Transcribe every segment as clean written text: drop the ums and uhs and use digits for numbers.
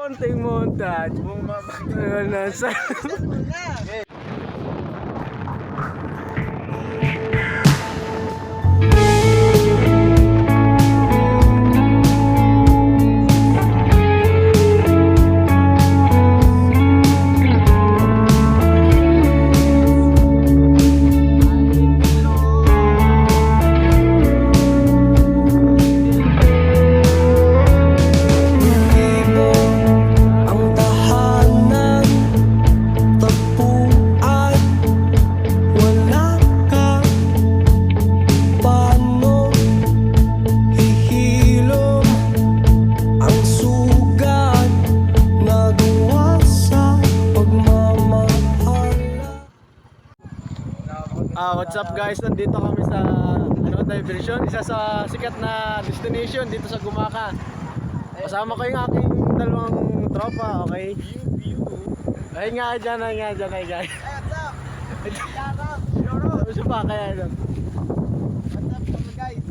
konting montage. Nasa. What's up guys, nandito kami sa diversion, isa sa sikat na destination dito sa Gumaca. Kasama ko yung aking dalawang tropa, okay? Ay nga dyan, guys. What's up? Kaya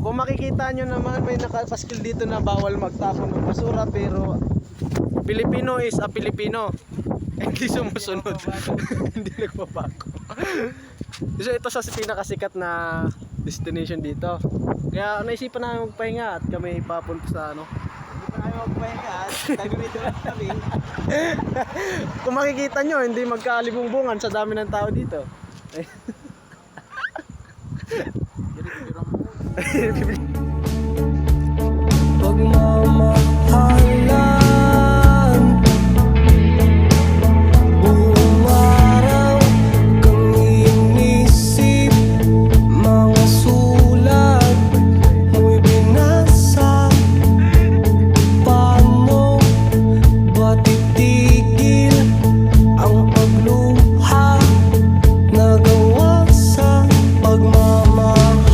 kung makikita nyo naman, may nakapaskil dito na bawal magtapon ng basura, pero Pilipino is a Pilipino. Hindi sumusunod. Hindi nagbabago. So ito sa pinakasikat na destination dito. Kaya naisipan namin magpahinga at kami papunta sa ano. Hindi pa namin magpahinga at tabi-rito lang kami. Kung makikita nyo, hindi magkalibungbungan sa dami ng tao dito. Pagmamahalan, buong araw kang inisip, mga sulat mo'y binasa. Paano ba titigil ang pagluha na gawa sa pagmamahal?